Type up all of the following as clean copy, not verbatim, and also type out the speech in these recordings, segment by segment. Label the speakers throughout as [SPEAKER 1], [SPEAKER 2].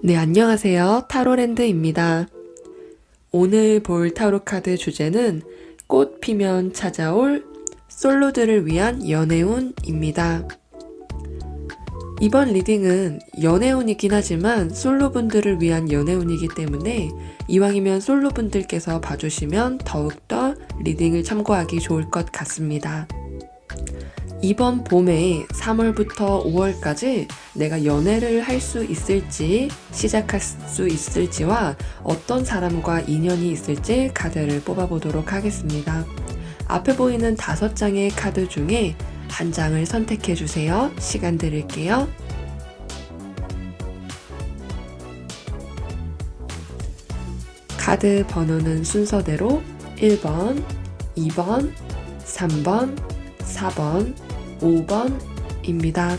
[SPEAKER 1] 네, 안녕하세요. 타로랜드입니다. 오늘 볼 타로 카드 주제는 꽃 피면 찾아올 솔로들을 위한 연애운입니다. 이번 리딩은 연애운이긴 하지만 솔로분들을 위한 연애운이기 때문에 이왕이면 솔로분들께서 봐주시면 더욱더 리딩을 참고하기 좋을 것 같습니다. 이번 봄에 3월부터 5월까지 내가 연애를 할 수 있을지, 시작할 수 있을지와 어떤 사람과 인연이 있을지 카드를 뽑아보도록 하겠습니다. 앞에 보이는 5장의 카드 중에 한 장을 선택해주세요. 시간 드릴게요. 카드 번호는 순서대로 1번, 2번, 3번, 4번, 5번입니다.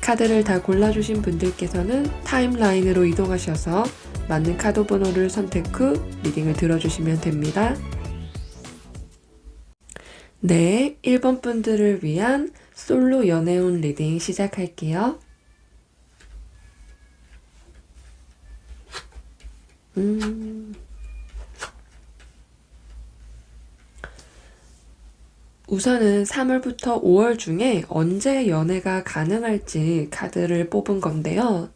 [SPEAKER 1] 카드를 다 골라주신 분들께서는 타임라인으로 이동하셔서 맞는 카드 번호를 선택 후 리딩을 들어주시면 됩니다. 네, 1번 분들을 위한 솔로 연애운 리딩 시작할게요. 우선은 3월부터 5월 중에 언제 연애가 가능할지 카드를 뽑은 건데요.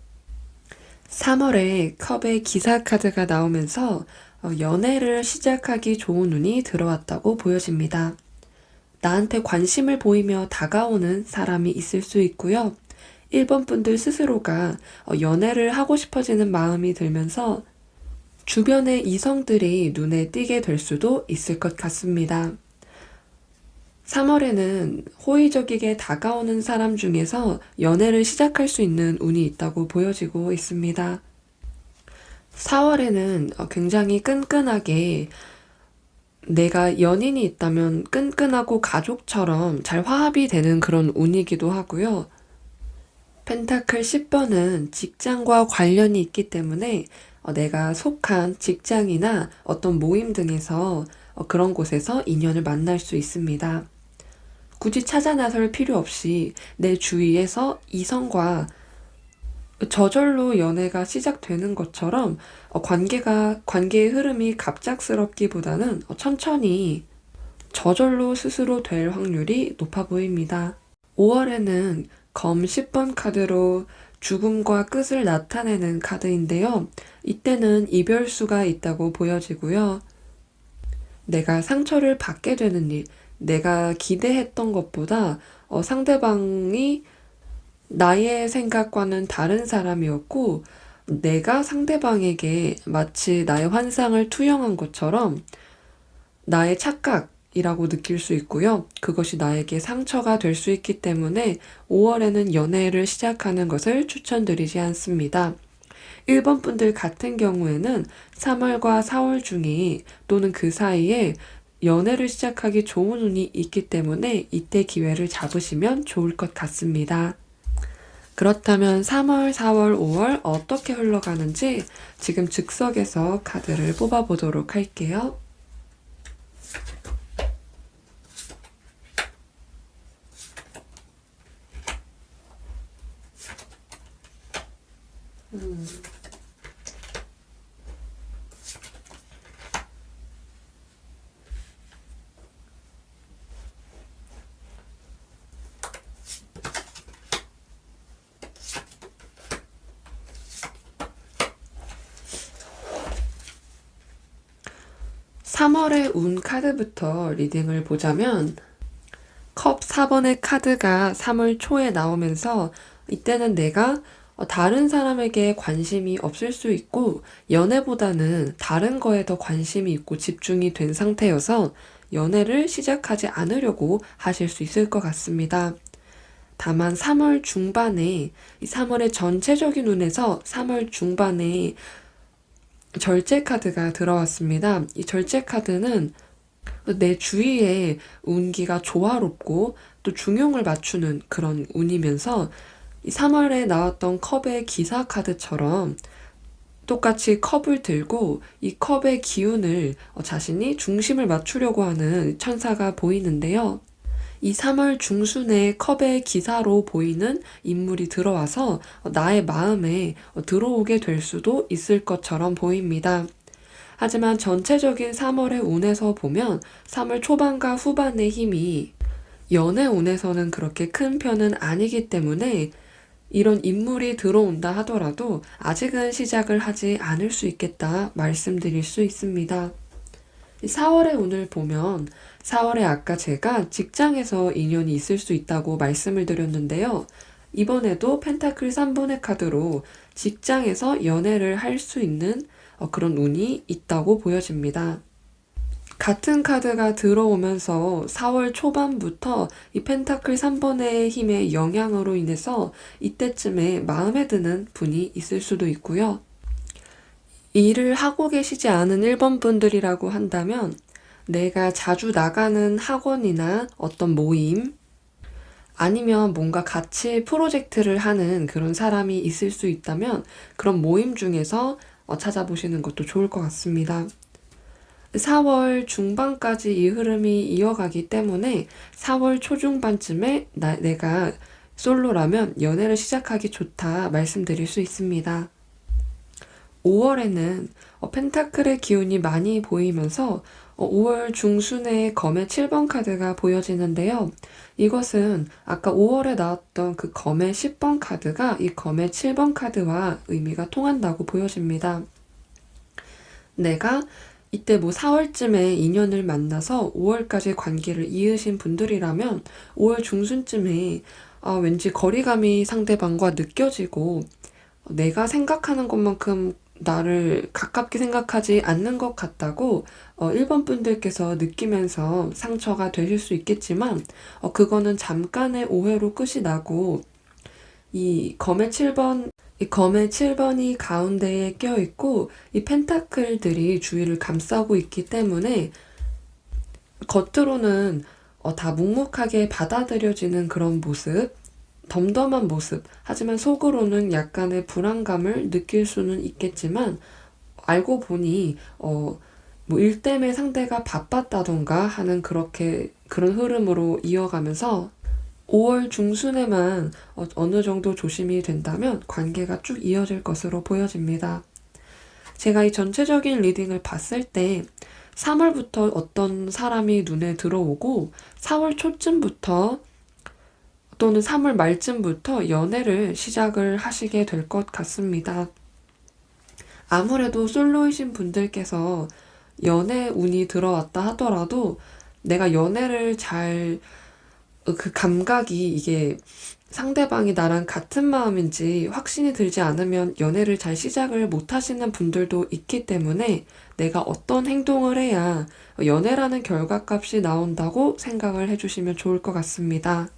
[SPEAKER 1] 3월에 컵의 기사 카드가 나오면서 연애를 시작하기 좋은 운이 들어왔다고 보여집니다. 나한테 관심을 보이며 다가오는 사람이 있을 수 있고요. 1번 분들 스스로가 연애를 하고 싶어지는 마음이 들면서 주변의 이성들이 눈에 띄게 될 수도 있을 것 같습니다. 3월에는 호의적이게 다가오는 사람 중에서 연애를 시작할 수 있는 운이 있다고 보여지고 있습니다. 4월에는 굉장히 끈끈하게 내가 연인이 있다면 끈끈하고 가족처럼 잘 화합이 되는 그런 운이기도 하고요. 펜타클 10번은 직장과 관련이 있기 때문에 내가 속한 직장이나 어떤 모임 등에서 그런 곳에서 인연을 만날 수 있습니다. 굳이 찾아 나설 필요 없이 내 주위에서 이성과 저절로 연애가 시작되는 것처럼 관계의 흐름이 갑작스럽기보다는 천천히 저절로 스스로 될 확률이 높아 보입니다. 5월에는 검 10번 카드로 죽음과 끝을 나타내는 카드인데요. 이때는 이별수가 있다고 보여지고요. 내가 상처를 받게 되는 일, 내가 기대했던 것보다 상대방이 나의 생각과는 다른 사람이었고, 내가 상대방에게 마치 나의 환상을 투영한 것처럼 나의 착각이라고 느낄 수 있고요. 그것이 나에게 상처가 될 수 있기 때문에 5월에는 연애를 시작하는 것을 추천드리지 않습니다. 1번 분들 같은 경우에는 3월과 4월 중에 또는 그 사이에 연애를 시작하기 좋은 운이 있기 때문에 이때 기회를 잡으시면 좋을 것 같습니다. 그렇다면 3월, 4월, 5월 어떻게 흘러가는지 지금 즉석에서 카드를 뽑아보도록 할게요. 음. 3월의 운 카드부터 리딩을 보자면 컵 4번의 카드가 3월 초에 나오면서 이때는 내가 다른 사람에게 관심이 없을 수 있고 연애보다는 다른 거에 더 관심이 있고 집중이 된 상태여서 연애를 시작하지 않으려고 하실 수 있을 것 같습니다. 다만 3월 중반에 이 3월의 전체적인 운에서 3월 중반에 절제 카드가 들어왔습니다. 이 절제 카드는 내 주위에 운기가 조화롭고 또 중용을 맞추는 그런 운이면서 이 3월에 나왔던 컵의 기사 카드처럼 똑같이 컵을 들고 이 컵의 기운을 자신이 중심을 맞추려고 하는 천사가 보이는데요. 이 3월 중순에 컵의 기사로 보이는 인물이 들어와서 나의 마음에 들어오게 될 수도 있을 것처럼 보입니다. 하지만 전체적인 3월의 운에서 보면 3월 초반과 후반의 힘이 연애 운에서는 그렇게 큰 편은 아니기 때문에 이런 인물이 들어온다 하더라도 아직은 시작을 하지 않을 수 있겠다 말씀드릴 수 있습니다. 4월의 운을 보면 4월에 아까 제가 직장에서 인연이 있을 수 있다고 말씀을 드렸는데요. 이번에도 펜타클 3번의 카드로 직장에서 연애를 할 수 있는 그런 운이 있다고 보여집니다. 같은 카드가 들어오면서 4월 초반부터 이 펜타클 3번의 힘의 영향으로 인해서 이때쯤에 마음에 드는 분이 있을 수도 있고요. 일을 하고 계시지 않은 1번 분들이라고 한다면 내가 자주 나가는 학원이나 어떤 모임 아니면 뭔가 같이 프로젝트를 하는 그런 사람이 있을 수 있다면 그런 모임 중에서 찾아보시는 것도 좋을 것 같습니다. 4월 중반까지 이 흐름이 이어가기 때문에 4월 초중반쯤에 내가 솔로라면 연애를 시작하기 좋다 말씀드릴 수 있습니다. 5월에는 펜타클의 기운이 많이 보이면서 5월 중순에 검의 7번 카드가 보여지는데요. 이것은 아까 5월에 나왔던 그 검의 10번 카드가 이 검의 7번 카드와 의미가 통한다고 보여집니다. 내가 이때 뭐 4월쯤에 인연을 만나서 5월까지 관계를 이으신 분들이라면 5월 중순쯤에 왠지 거리감이 상대방과 느껴지고 내가 생각하는 것만큼 나를 가깝게 생각하지 않는 것 같다고 1번 분들께서 느끼면서 상처가 되실 수 있겠지만 그거는 잠깐의 오해로 끝이 나고 이 검의 7번이 가운데에 껴있고 이 펜타클들이 주위를 감싸고 있기 때문에 겉으로는 다 묵묵하게 받아들여지는 그런 모습, 덤덤한 모습, 하지만 속으로는 약간의 불안감을 느낄 수는 있겠지만 알고 보니 뭐 일 때문에 상대가 바빴다던가 하는 그런 흐름으로 이어가면서 5월 중순에만 어느 정도 조심이 된다면 관계가 쭉 이어질 것으로 보여집니다. 제가 이 전체적인 리딩을 봤을 때 3월부터 어떤 사람이 눈에 들어오고 4월 초쯤부터 또는 3월 말쯤부터 연애를 시작을 하시게 될 것 같습니다. 아무래도 솔로이신 분들께서 연애 운이 들어왔다 하더라도 내가 연애를 잘 그 감각이 이게 상대방이 나랑 같은 마음인지 확신이 들지 않으면 연애를 잘 시작을 못 하시는 분들도 있기 때문에 내가 어떤 행동을 해야 연애라는 결과값이 나온다고 생각을 해주시면 좋을 것 같습니다.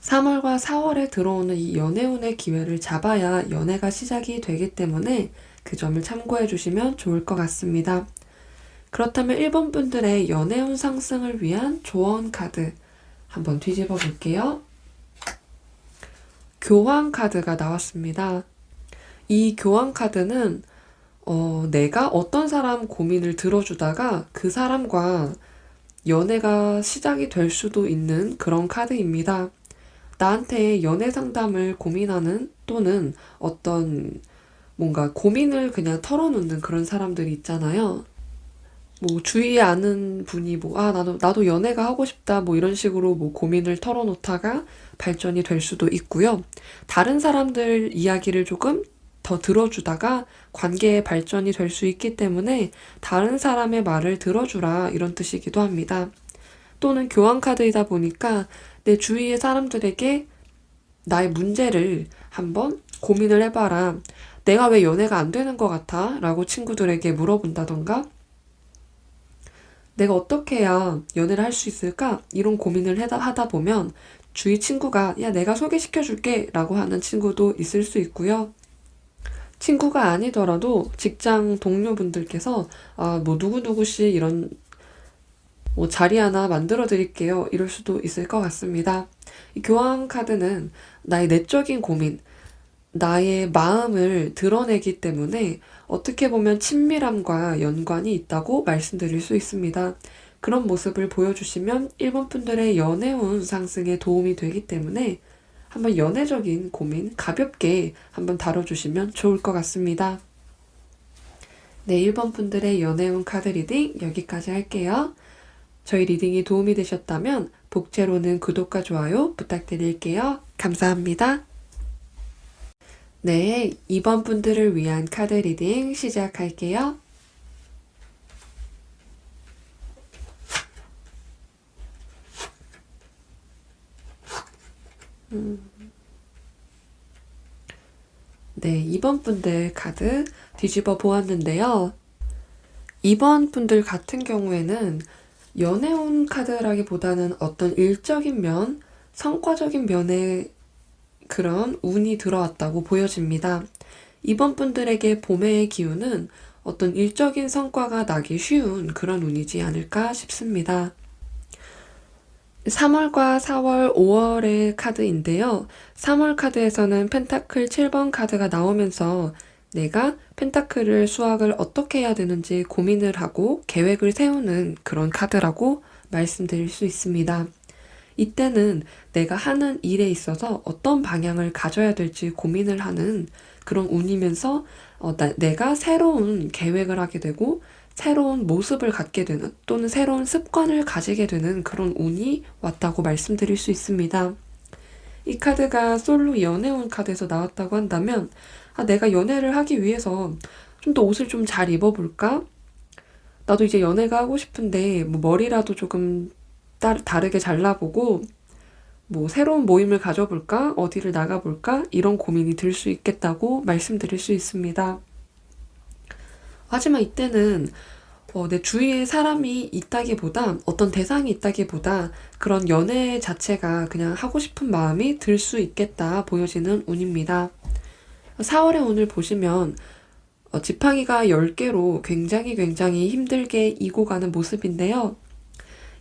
[SPEAKER 1] 3월과 4월에 들어오는 이 연애운의 기회를 잡아야 연애가 시작이 되기 때문에 그 점을 참고해 주시면 좋을 것 같습니다. 그렇다면 1번 분들의 연애운 상승을 위한 조언 카드 한번 뒤집어 볼게요. 교환 카드가 나왔습니다. 이 교환 카드는 내가 어떤 사람 고민을 들어주다가 그 사람과 연애가 시작이 될 수도 있는 그런 카드입니다. 나한테 연애 상담을 고민하는 또는 어떤 뭔가 고민을 그냥 털어놓는 그런 사람들이 있잖아요. 뭐 주위에 아는 분이 나도 연애가 하고 싶다 뭐 이런 식으로 뭐 고민을 털어놓다가 발전이 될 수도 있고요. 다른 사람들 이야기를 조금 더 들어주다가 관계의 발전이 될 수 있기 때문에 다른 사람의 말을 들어주라 이런 뜻이기도 합니다. 또는 교환 카드이다 보니까 내 주위의 사람들에게 나의 문제를 한번 고민을 해봐라. 내가 왜 연애가 안 되는 것 같아? 라고 친구들에게 물어본다던가 내가 어떻게 해야 연애를 할 수 있을까? 이런 고민을 하다 보면 주위 친구가 야 내가 소개시켜줄게 라고 하는 친구도 있을 수 있고요. 친구가 아니더라도 직장 동료분들께서 뭐 누구누구씨 이런 뭐 자리 하나 만들어 드릴게요. 이럴 수도 있을 것 같습니다. 이 교환 카드는 나의 내적인 고민, 나의 마음을 드러내기 때문에 어떻게 보면 친밀함과 연관이 있다고 말씀드릴 수 있습니다. 그런 모습을 보여주시면 1번 분들의 연애운 상승에 도움이 되기 때문에 한번 연애적인 고민 가볍게 한번 다뤄주시면 좋을 것 같습니다. 네, 1번 분들의 연애운 카드 리딩 여기까지 할게요. 저희 리딩이 도움이 되셨다면 복채로는 구독과 좋아요 부탁드릴게요. 감사합니다. 네, 2번 분들을 위한 카드 리딩 시작할게요. 네, 2번 분들 카드 뒤집어 보았는데요. 2번 분들 같은 경우에는 연애운 카드라기보다는 어떤 일적인 면, 성과적인 면에 그런 운이 들어왔다고 보여집니다. 이번 분들에게 봄의 기운은 어떤 일적인 성과가 나기 쉬운 그런 운이지 않을까 싶습니다. 3월과 4월, 5월의 카드인데요. 3월 카드에서는 펜타클 7번 카드가 나오면서 내가 펜타클을 수확을 어떻게 해야 되는지 고민을 하고 계획을 세우는 그런 카드라고 말씀드릴 수 있습니다. 이때는 내가 하는 일에 있어서 어떤 방향을 가져야 될지 고민을 하는 그런 운이면서 내가 새로운 계획을 하게 되고 새로운 모습을 갖게 되는 또는 새로운 습관을 가지게 되는 그런 운이 왔다고 말씀드릴 수 있습니다. 이 카드가 솔로 연애운 카드에서 나왔다고 한다면 내가 연애를 하기 위해서 좀 더 옷을 좀 잘 입어볼까? 나도 이제 연애가 하고 싶은데 뭐 머리라도 조금 다르게 잘라보고 뭐 새로운 모임을 가져볼까? 어디를 나가볼까? 이런 고민이 들 수 있겠다고 말씀드릴 수 있습니다. 하지만 이때는 내 주위에 사람이 있다기보다 어떤 대상이 있다기보다 그런 연애 자체가 그냥 하고 싶은 마음이 들 수 있겠다 보여지는 운입니다. 4월의 운을 보시면 지팡이가 10개로 굉장히 힘들게 이고 가는 모습인데요.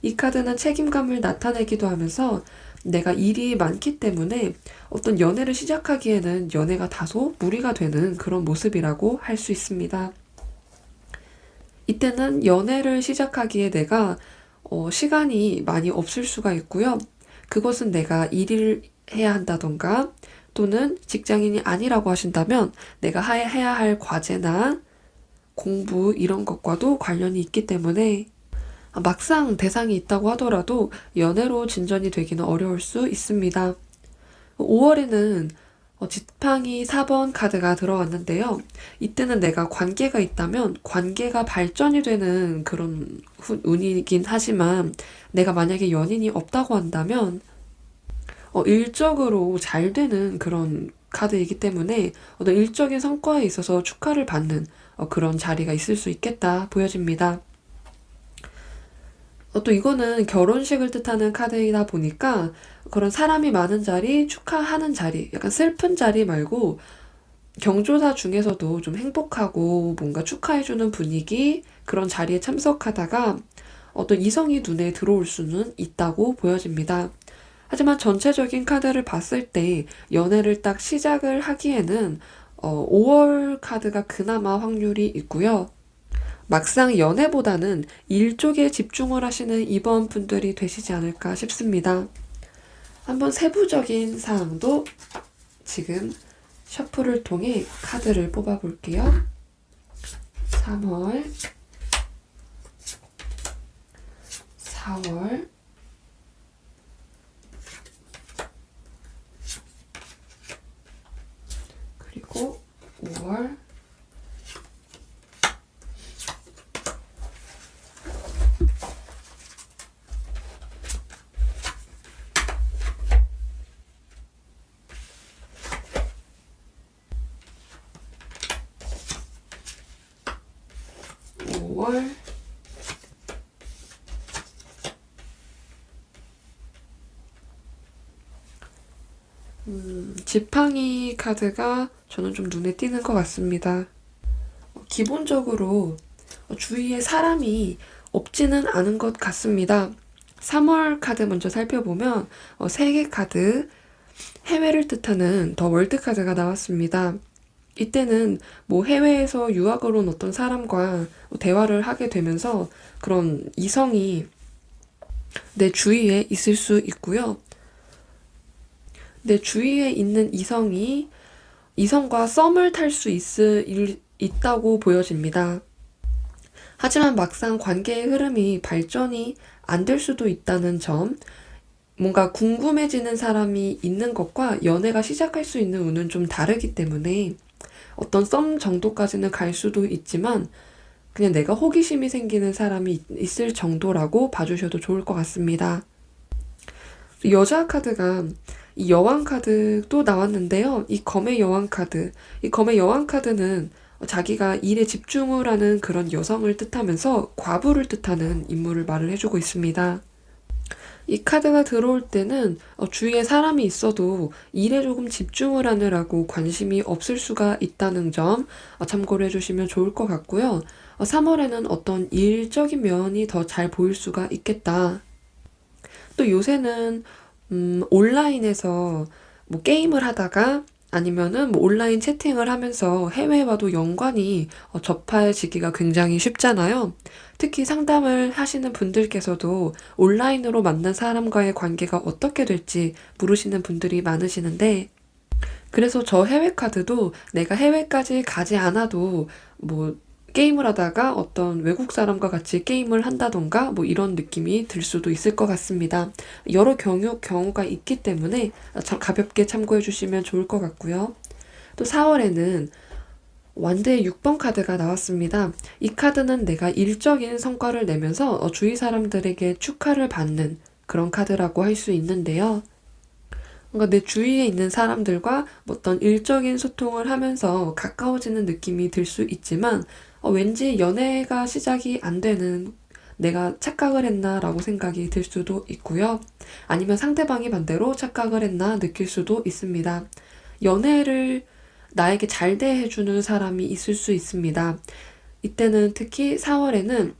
[SPEAKER 1] 이 카드는 책임감을 나타내기도 하면서 내가 일이 많기 때문에 어떤 연애를 시작하기에는 연애가 다소 무리가 되는 그런 모습이라고 할 수 있습니다. 이때는 연애를 시작하기에 내가 시간이 많이 없을 수가 있고요. 그것은 내가 일을 해야 한다던가 또는 직장인이 아니라고 하신다면 내가 해야 할 과제나 공부 이런 것과도 관련이 있기 때문에 막상 대상이 있다고 하더라도 연애로 진전이 되기는 어려울 수 있습니다. 5월에는 지팡이 4번 카드가 들어왔는데요. 이때는 내가 관계가 있다면 관계가 발전이 되는 그런 운이긴 하지만 내가 만약에 연인이 없다고 한다면 일적으로 잘 되는 그런 카드이기 때문에 어떤 일적인 성과에 있어서 축하를 받는 그런 자리가 있을 수 있겠다 보여집니다. 또 이거는 결혼식을 뜻하는 카드이다 보니까 그런 사람이 많은 자리, 축하하는 자리, 약간 슬픈 자리 말고 경조사 중에서도 좀 행복하고 뭔가 축하해주는 분위기, 그런 자리에 참석하다가 어떤 이성이 눈에 들어올 수는 있다고 보여집니다. 하지만 전체적인 카드를 봤을 때 연애를 딱 시작을 하기에는 5월 카드가 그나마 확률이 있고요. 막상 연애보다는 일 쪽에 집중을 하시는 이번 분들이 되시지 않을까 싶습니다. 한번 세부적인 사항도 지금 셔플을 통해 카드를 뽑아 볼게요. 3월, 4월, 그리고 5월, 월 지팡이 카드가 저는 좀 눈에 띄는 것 같습니다. 기본적으로 주위에 사람이 없지는 않은 것 같습니다. 3월 카드 먼저 살펴보면 3개 카드, 해외를 뜻하는 더 월드 카드가 나왔습니다. 이때는 뭐 해외에서 유학을 온 어떤 사람과 대화를 하게 되면서 그런 이성이 내 주위에 있을 수 있고요. 내 주위에 있는 이성과 썸을 탈 수 있다고 보여집니다. 하지만 막상 관계의 흐름이 발전이 안 될 수도 있다는 점, 뭔가 궁금해지는 사람이 있는 것과 연애가 시작할 수 있는 운은 좀 다르기 때문에 어떤 썸 정도까지는 갈 수도 있지만 그냥 내가 호기심이 생기는 사람이 있을 정도라고 봐주셔도 좋을 것 같습니다. 여자 카드가 이 여왕 카드도 나왔는데요. 이 검의 여왕 카드는 자기가 일에 집중을 하는 그런 여성을 뜻하면서 과부를 뜻하는 인물을 말을 해주고 있습니다. 이 카드가 들어올 때는 주위에 사람이 있어도 일에 조금 집중을 하느라고 관심이 없을 수가 있다는 점 참고를 해주시면 좋을 것 같고요. 3월에는 어떤 일적인 면이 더 잘 보일 수가 있겠다. 또 요새는 온라인에서 뭐 게임을 하다가 아니면은 뭐 온라인 채팅을 하면서 해외와도 연관이 접해지기가 굉장히 쉽잖아요. 특히 상담을 하시는 분들께서도 온라인으로 만난 사람과의 관계가 어떻게 될지 물으시는 분들이 많으시는데, 그래서 저 해외 카드도 내가 해외까지 가지 않아도 뭐 게임을 하다가 어떤 외국 사람과 같이 게임을 한다던가 뭐 이런 느낌이 들 수도 있을 것 같습니다. 여러 경우가 있기 때문에 가볍게 참고해 주시면 좋을 것 같고요. 또 4월에는 완대의 6번 카드가 나왔습니다. 이 카드는 내가 일적인 성과를 내면서 주위 사람들에게 축하를 받는 그런 카드라고 할 수 있는데요. 뭔가 내 주위에 있는 사람들과 어떤 일적인 소통을 하면서 가까워지는 느낌이 들 수 있지만 왠지 연애가 시작이 안 되는, 내가 착각을 했나 라고 생각이 들 수도 있고요. 아니면 상대방이 반대로 착각을 했나 느낄 수도 있습니다. 연애를 나에게 잘 대해주는 사람이 있을 수 있습니다. 이때는 특히 4월에는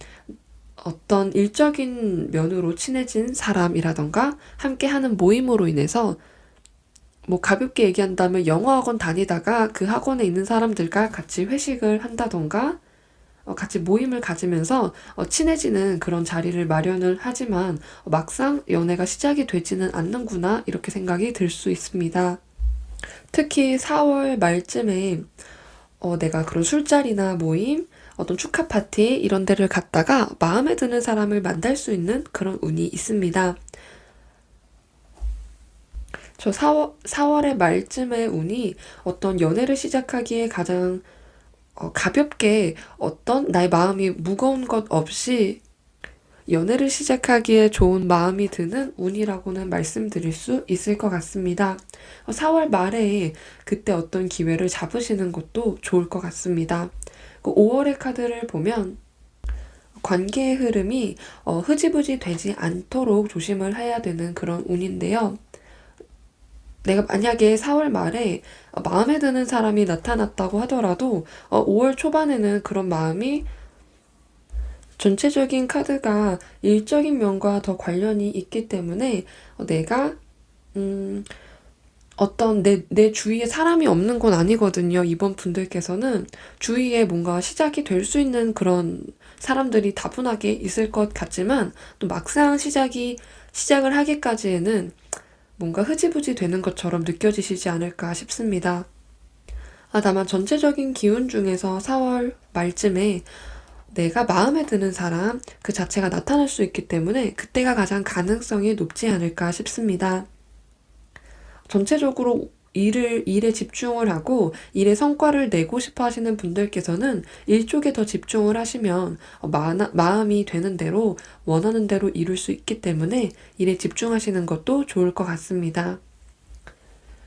[SPEAKER 1] 어떤 일적인 면으로 친해진 사람이라던가 함께 하는 모임으로 인해서 뭐 가볍게 얘기한다면 영어학원 다니다가 그 학원에 있는 사람들과 같이 회식을 한다던가 같이 모임을 가지면서 친해지는 그런 자리를 마련을 하지만 막상 연애가 시작이 되지는 않는구나 이렇게 생각이 들 수 있습니다. 특히 4월 말쯤에 내가 그런 술자리나 모임, 어떤 축하 파티 이런 데를 갔다가 마음에 드는 사람을 만날 수 있는 그런 운이 있습니다. 저 4월의 말쯤의 운이 어떤 연애를 시작하기에 가장 가볍게 어떤 나의 마음이 무거운 것 없이 연애를 시작하기에 좋은 마음이 드는 운이라고는 말씀드릴 수 있을 것 같습니다. 4월 말에 그때 어떤 기회를 잡으시는 것도 좋을 것 같습니다. 5월의 카드를 보면 관계의 흐름이 흐지부지 되지 않도록 조심을 해야 되는 그런 운인데요. 내가 만약에 4월 말에 마음에 드는 사람이 나타났다고 하더라도 5월 초반에는 그런 마음이 전체적인 카드가 일적인 면과 더 관련이 있기 때문에 내가 어떤 내 주위에 사람이 없는 건 아니거든요. 이번 분들께서는 주위에 뭔가 시작이 될 수 있는 그런 사람들이 다분하게 있을 것 같지만 또 막상 시작을 하기까지에는 뭔가 흐지부지 되는 것처럼 느껴지시지 않을까 싶습니다. 다만 전체적인 기운 중에서 4월 말쯤에 내가 마음에 드는 사람 그 자체가 나타날 수 있기 때문에 그때가 가장 가능성이 높지 않을까 싶습니다. 전체적으로 일에 집중을 하고 일의 성과를 내고 싶어 하시는 분들께서는 일 쪽에 더 집중을 하시면 마음이 되는 대로 원하는 대로 이룰 수 있기 때문에 일에 집중하시는 것도 좋을 것 같습니다.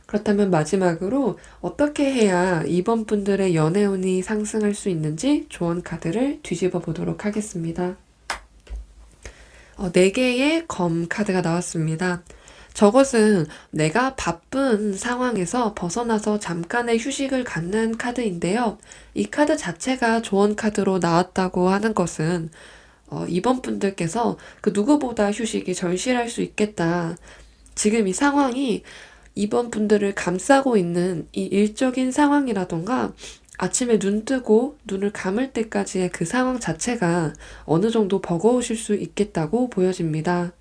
[SPEAKER 1] 그렇다면 마지막으로 어떻게 해야 이번 분들의 연애운이 상승할 수 있는지 조언 카드를 뒤집어 보도록 하겠습니다. 4개의 검 카드가 나왔습니다. 저것은 내가 바쁜 상황에서 벗어나서 잠깐의 휴식을 갖는 카드인데요. 이 카드 자체가 조언 카드로 나왔다고 하는 것은 이번 분들께서 그 누구보다 휴식이 절실할 수 있겠다. 지금 이 상황이 이번 분들을 감싸고 있는 이 일적인 상황이라던가 아침에 눈 뜨고 눈을 감을 때까지의 그 상황 자체가 어느 정도 버거우실 수 있겠다고 보여집니다.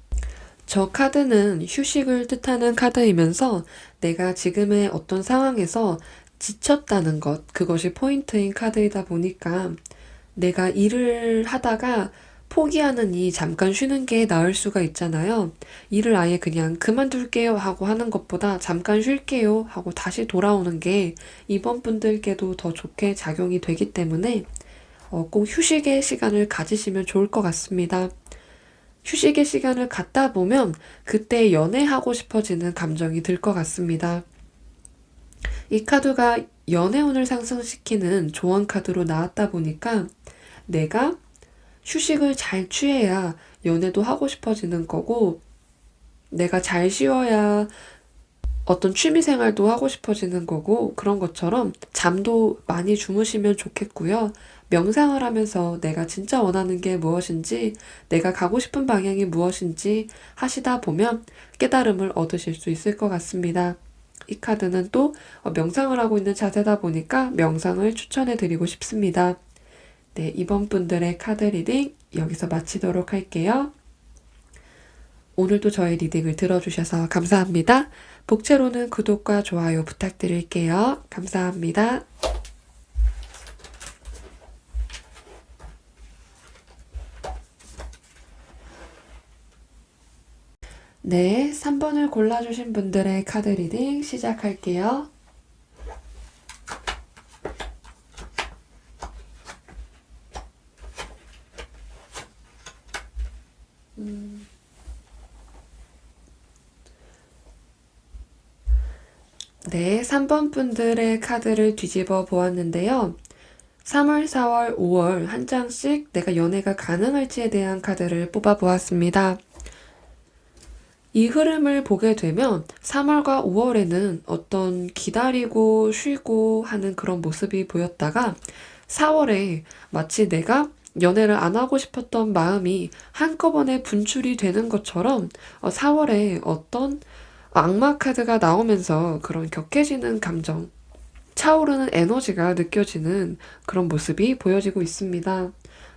[SPEAKER 1] 저 카드는 휴식을 뜻하는 카드이면서 내가 지금의 어떤 상황에서 지쳤다는 것, 그것이 포인트인 카드이다 보니까 내가 일을 하다가 포기하는 잠깐 쉬는 게 나을 수가 있잖아요. 일을 아예 그냥 그만둘게요 하고 하는 것보다 잠깐 쉴게요 하고 다시 돌아오는 게 이번 분들께도 더 좋게 작용이 되기 때문에 꼭 휴식의 시간을 가지시면 좋을 것 같습니다. 휴식의 시간을 갖다 보면 그때 연애하고 싶어지는 감정이 들 것 같습니다. 이 카드가 연애운을 상승시키는 조언 카드로 나왔다 보니까 내가 휴식을 잘 취해야 연애도 하고 싶어지는 거고 내가 잘 쉬어야 어떤 취미 생활도 하고 싶어지는 거고 그런 것처럼 잠도 많이 주무시면 좋겠고요. 명상을 하면서 내가 진짜 원하는 게 무엇인지 내가 가고 싶은 방향이 무엇인지 하시다 보면 깨달음을 얻으실 수 있을 것 같습니다. 이 카드는 또 명상을 하고 있는 자세다 보니까 명상을 추천해 드리고 싶습니다. 네, 이번 분들의 카드 리딩 여기서 마치도록 할게요. 오늘도 저의 리딩을 들어주셔서 감사합니다. 복채로는 구독과 좋아요 부탁드릴게요. 감사합니다. 네, 3번을 골라주신 분들의 카드 리딩 시작할게요. 네, 3번 분들의 카드를 뒤집어 보았는데요. 3월, 4월, 5월 한 장씩 내가 연애가 가능할지에 대한 카드를 뽑아 보았습니다. 이 흐름을 보게 되면 3월과 5월에는 어떤 기다리고 쉬고 하는 그런 모습이 보였다가 4월에 마치 내가 연애를 안 하고 싶었던 마음이 한꺼번에 분출이 되는 것처럼 4월에 어떤 악마 카드가 나오면서 그런 격해지는 감정, 차오르는 에너지가 느껴지는 그런 모습이 보여지고 있습니다.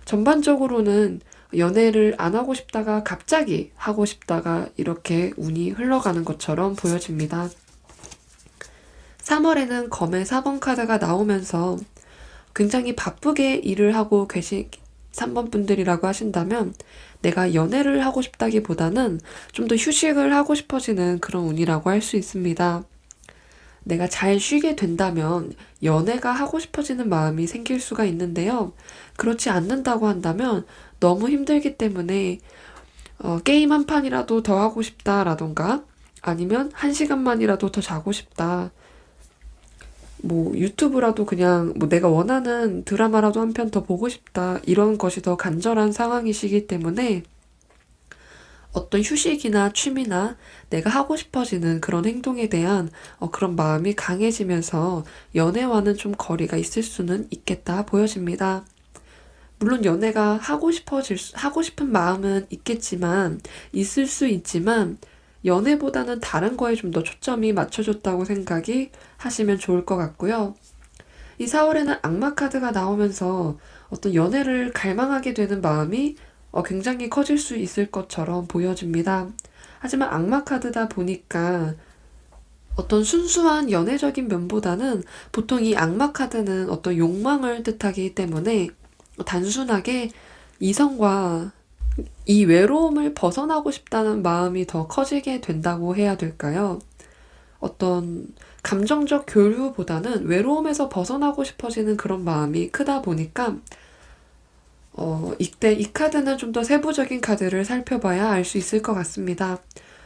[SPEAKER 1] 전반적으로는 연애를 안 하고 싶다가 갑자기 하고 싶다가 이렇게 운이 흘러가는 것처럼 보여집니다. 3월에는 검의 4번 카드가 나오면서 굉장히 바쁘게 일을 하고 계신 3번 분들이라고 하신다면 내가 연애를 하고 싶다기보다는 좀 더 휴식을 하고 싶어지는 그런 운이라고 할 수 있습니다. 내가 잘 쉬게 된다면 연애가 하고 싶어지는 마음이 생길 수가 있는데요. 그렇지 않는다고 한다면 너무 힘들기 때문에 게임 한 판이라도 더 하고 싶다라던가 아니면 한 시간만이라도 더 자고 싶다. 뭐 유튜브라도 그냥 뭐 내가 원하는 드라마라도 한 편 더 보고 싶다. 이런 것이 더 간절한 상황이시기 때문에 어떤 휴식이나 취미나 내가 하고 싶어지는 그런 행동에 대한 그런 마음이 강해지면서 연애와는 좀 거리가 있을 수는 있겠다 보여집니다. 물론 연애가 하고 싶은 마음은 있겠지만, 있을 수 있지만, 연애보다는 다른 거에 좀 더 초점이 맞춰졌다고 생각이 하시면 좋을 것 같고요. 이 4월에는 악마 카드가 나오면서 어떤 연애를 갈망하게 되는 마음이 굉장히 커질 수 있을 것처럼 보여집니다. 하지만 악마 카드다 보니까 어떤 순수한 연애적인 면보다는 보통 이 악마 카드는 어떤 욕망을 뜻하기 때문에 단순하게 이성과 이 외로움을 벗어나고 싶다는 마음이 더 커지게 된다고 해야 될까요? 어떤 감정적 교류보다는 외로움에서 벗어나고 싶어지는 그런 마음이 크다 보니까 이때 이 카드는 좀 더 세부적인 카드를 살펴봐야 알 수 있을 것 같습니다.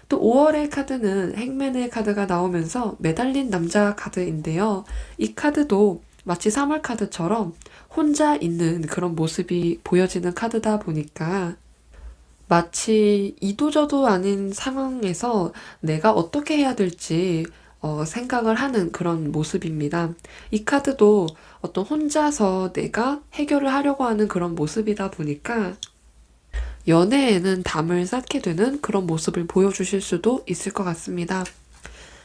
[SPEAKER 1] 또 5월의 카드는 행맨의 카드가 나오면서 매달린 남자 카드인데요. 이 카드도 마치 3월 카드처럼 혼자 있는 그런 모습이 보여지는 카드다 보니까 마치 이도저도 아닌 상황에서 내가 어떻게 해야 될지 생각을 하는 그런 모습입니다. 이 카드도 어떤 혼자서 내가 해결을 하려고 하는 그런 모습이다 보니까 연애에는 담을 쌓게 되는 그런 모습을 보여주실 수도 있을 것 같습니다.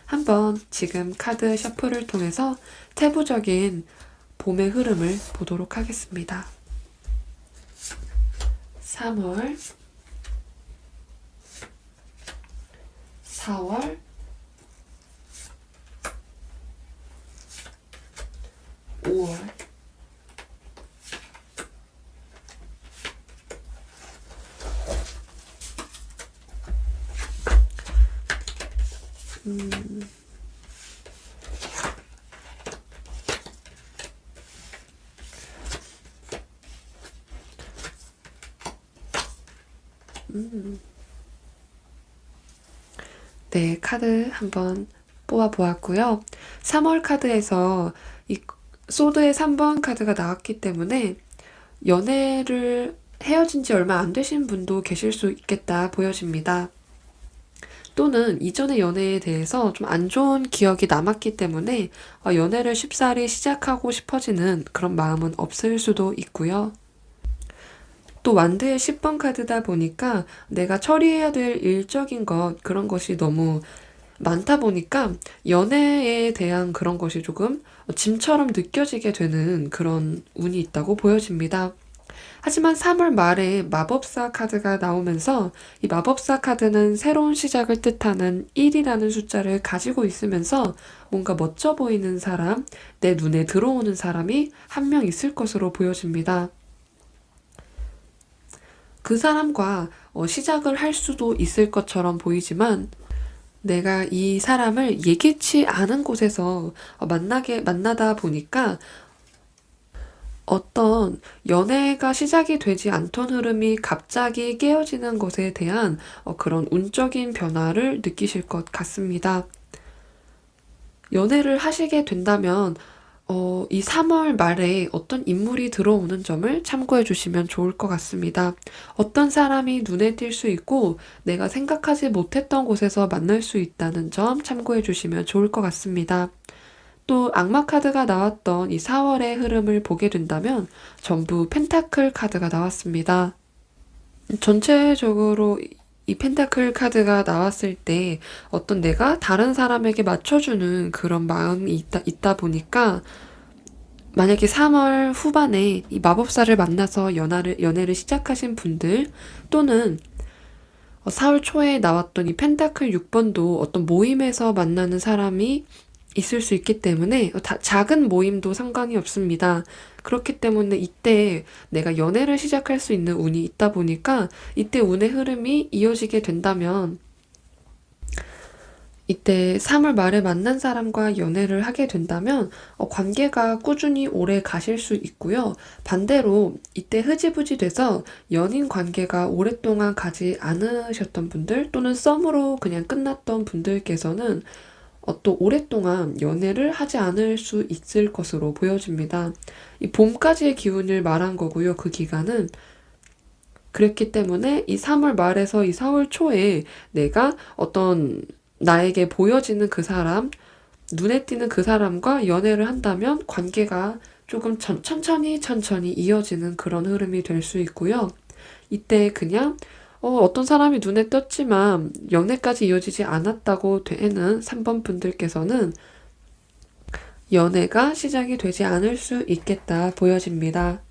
[SPEAKER 1] 한번 지금 카드 셔플을 통해서 세부적인 봄의 흐름을 보도록 하겠습니다. 3월, 4월, 5월. 네, 카드 한번 뽑아 보았고요. 3월 카드에서 이 소드의 3번 카드가 나왔기 때문에 연애를 헤어진 지 얼마 안 되신 분도 계실 수 있겠다 보여집니다. 또는 이전의 연애에 대해서 좀 안 좋은 기억이 남았기 때문에 연애를 쉽사리 시작하고 싶어지는 그런 마음은 없을 수도 있고요. 또 완드의 10번 카드다 보니까 내가 처리해야 될 일적인 그런 것이 너무 많다 보니까 연애에 대한 그런 것이 조금 짐처럼 느껴지게 되는 그런 운이 있다고 보여집니다. 하지만 3월 말에 마법사 카드가 나오면서 이 마법사 카드는 새로운 시작을 뜻하는 1이라는 숫자를 가지고 있으면서 뭔가 멋져 보이는 사람, 내 눈에 들어오는 사람이 한 명 있을 것으로 보여집니다. 그 사람과 시작을 할 수도 있을 것처럼 보이지만 내가 이 사람을 예기치 않은 곳에서 만나다 보니까 어떤 연애가 시작이 되지 않던 흐름이 갑자기 깨어지는 것에 대한 그런 운적인 변화를 느끼실 것 같습니다. 연애를 하시게 된다면 이 3월 말에 어떤 인물이 들어오는 점을 참고해 주시면 좋을 것 같습니다. 어떤 사람이 눈에 띌 수 있고 내가 생각하지 못했던 곳에서 만날 수 있다는 점 참고해 주시면 좋을 것 같습니다. 또 악마 카드가 나왔던 이 4월의 흐름을 보게 된다면 전부 펜타클 카드가 나왔습니다. 전체적으로 이 펜타클 카드가 나왔을 때 어떤 내가 다른 사람에게 맞춰주는 그런 마음이 있다 보니까 만약에 3월 후반에 이 마법사를 만나서 연애를 시작하신 분들 또는 4월 초에 나왔던 이 펜타클 6번도 어떤 모임에서 만나는 사람이 있을 수 있기 때문에 작은 모임도 상관이 없습니다. 그렇기 때문에 이때 내가 연애를 시작할 수 있는 운이 있다 보니까 이때 운의 흐름이 이어지게 된다면 이때 3월 말에 만난 사람과 연애를 하게 된다면 관계가 꾸준히 오래 가실 수 있고요. 반대로 이때 흐지부지 돼서 연인 관계가 오랫동안 가지 않으셨던 분들 또는 썸으로 그냥 끝났던 분들께서는 또 오랫동안 연애를 하지 않을 수 있을 것으로 보여집니다. 이 봄까지의 기운을 말한 거고요. 그 기간은. 그랬기 때문에 이 3월 말에서 이 4월 초에 내가 어떤 나에게 보여지는 그 사람, 눈에 띄는 그 사람과 연애를 한다면 관계가 조금 천천히 이어지는 그런 흐름이 될 수 있고요. 이때 그냥 어떤 사람이 눈에 띄었지만 연애까지 이어지지 않았다고 되는 3번 분들께서는 연애가 시작이 되지 않을 수 있겠다 보여집니다.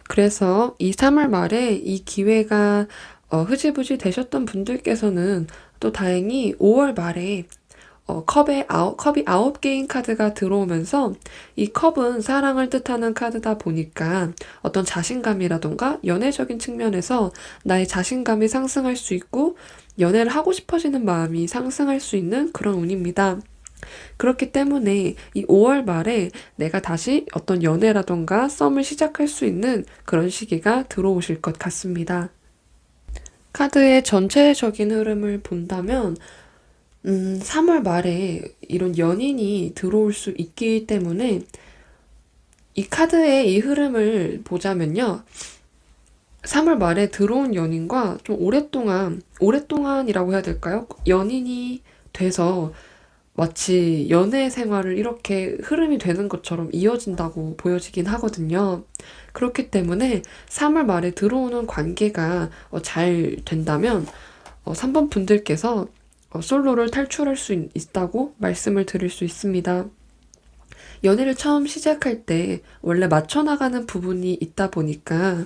[SPEAKER 1] 그래서 이 3월 말에 이 기회가 흐지부지 되셨던 분들께서는 또 다행히 5월 말에 컵이 9개인 카드가 들어오면서 이 컵은 사랑을 뜻하는 카드다 보니까 어떤 자신감이라던가 연애적인 측면에서 나의 자신감이 상승할 수 있고 연애를 하고 싶어지는 마음이 상승할 수 있는 그런 운입니다. 그렇기 때문에 이 5월 말에 내가 다시 어떤 연애라던가 썸을 시작할 수 있는 그런 시기가 들어오실 것 같습니다. 카드의 전체적인 흐름을 본다면 3월 말에 이런 연인이 들어올 수 있기 때문에 이 카드의 이 흐름을 보자면요. 3월 말에 들어온 연인과 좀 오랫동안이라고 해야 될까요? 연인이 돼서 마치 연애 생활을 이렇게 흐름이 되는 것처럼 이어진다고 보여지긴 하거든요. 그렇기 때문에 3월 말에 들어오는 관계가 잘 된다면 3번 분들께서 솔로를 탈출할 수 있다고 말씀을 드릴 수 있습니다. 연애를 처음 시작할 때 원래 맞춰나가는 부분이 있다 보니까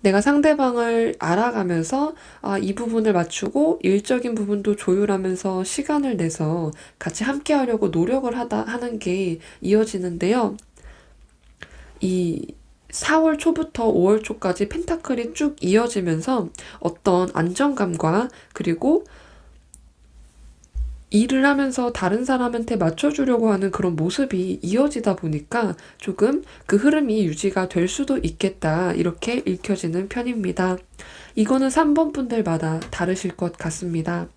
[SPEAKER 1] 내가 상대방을 알아가면서 이 부분을 맞추고 일적인 부분도 조율하면서 시간을 내서 같이 함께 하려고 노력을 하는 게 이어지는데요. 이 4월 초부터 5월 초까지 펜타클이 쭉 이어지면서 어떤 안정감과 그리고 일을 하면서 다른 사람한테 맞춰주려고 하는 그런 모습이 이어지다 보니까 조금 그 흐름이 유지가 될 수도 있겠다. 이렇게 읽혀지는 편입니다. 이거는 3번 분들마다 다르실 것 같습니다.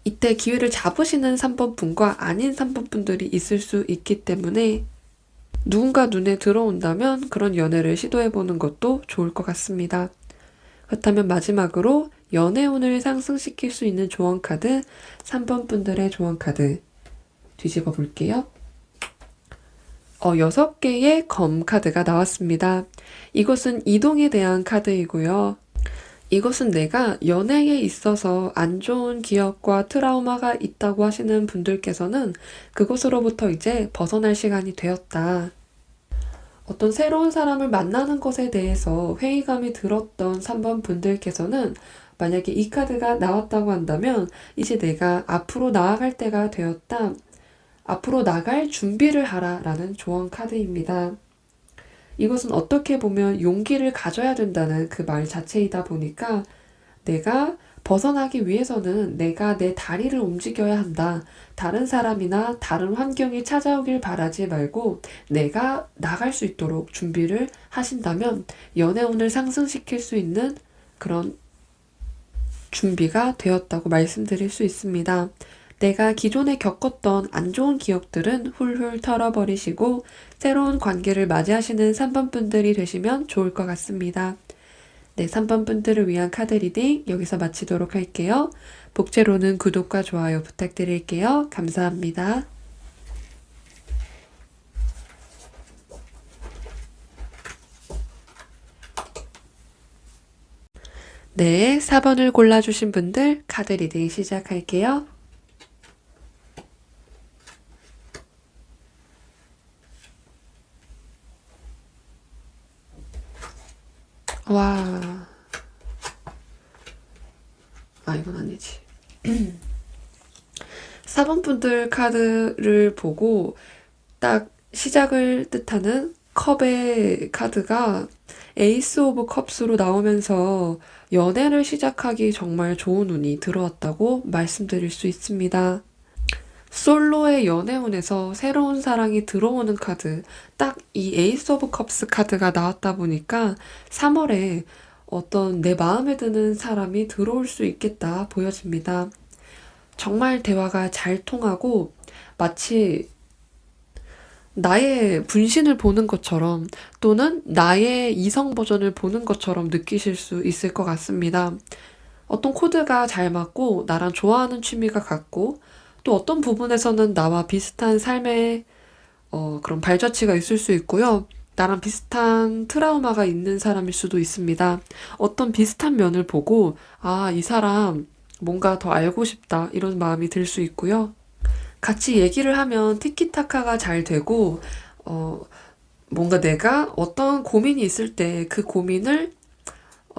[SPEAKER 1] 이때 기회를 잡으시는 3번 분과 아닌 3번 분들이 있을 수 있기 때문에 누군가 눈에 들어온다면 그런 연애를 시도해보는 것도 좋을 것 같습니다. 그렇다면 마지막으로 연애운을 상승시킬 수 있는 조언카드 3번 분들의 조언카드 뒤집어 볼게요. 6개의 검 카드가 나왔습니다. 이것은 이동에 대한 카드이고요. 이것은 내가 연애에 있어서 안 좋은 기억과 트라우마가 있다고 하시는 분들께서는 그것으로부터 이제 벗어날 시간이 되었다. 어떤 새로운 사람을 만나는 것에 대해서 회의감이 들었던 3번 분들께서는 만약에 이 카드가 나왔다고 한다면 이제 내가 앞으로 나아갈 때가 되었다. 앞으로 나갈 준비를 하라 라는 조언 카드입니다. 이것은 어떻게 보면 용기를 가져야 된다는 그 말 자체이다 보니까 내가 벗어나기 위해서는 내가 내 다리를 움직여야 한다. 다른 사람이나 다른 환경이 찾아오길 바라지 말고 내가 나갈 수 있도록 준비를 하신다면 연애운을 상승시킬 수 있는 그런 준비가 되었다고 말씀드릴 수 있습니다. 내가 기존에 겪었던 안 좋은 기억들은 훌훌 털어버리시고 새로운 관계를 맞이하시는 3번 분들이 되시면 좋을 것 같습니다. 네, 3번 분들을 위한 카드 리딩 여기서 마치도록 할게요. 복채로는 구독과 좋아요 부탁드릴게요. 감사합니다. 네, 4번을 골라주신 분들 카드 리딩 시작할게요. 와, 이건 아니지. 4번 분들 카드를 보고 딱 시작을 뜻하는 컵의 카드가 에이스 오브 컵스로 나오면서 연애를 시작하기 정말 좋은 운이 들어왔다고 말씀드릴 수 있습니다. 솔로의 연애운에서 새로운 사랑이 들어오는 카드, 딱 이 에이스 오브 컵스 카드가 나왔다 보니까 3월에 어떤 내 마음에 드는 사람이 들어올 수 있겠다 보여집니다. 정말 대화가 잘 통하고 마치 나의 분신을 보는 것처럼 또는 나의 이성 버전을 보는 것처럼 느끼실 수 있을 것 같습니다. 어떤 코드가 잘 맞고 나랑 좋아하는 취미가 같고 또 어떤 부분에서는 나와 비슷한 삶의 그런 발자취가 있을 수 있고요. 나랑 비슷한 트라우마가 있는 사람일 수도 있습니다. 어떤 비슷한 면을 보고 아, 이 사람 뭔가 더 알고 싶다 이런 마음이 들 수 있고요. 같이 얘기를 하면 티키타카가 잘 되고 어, 뭔가 내가 어떤 고민이 있을 때 그 고민을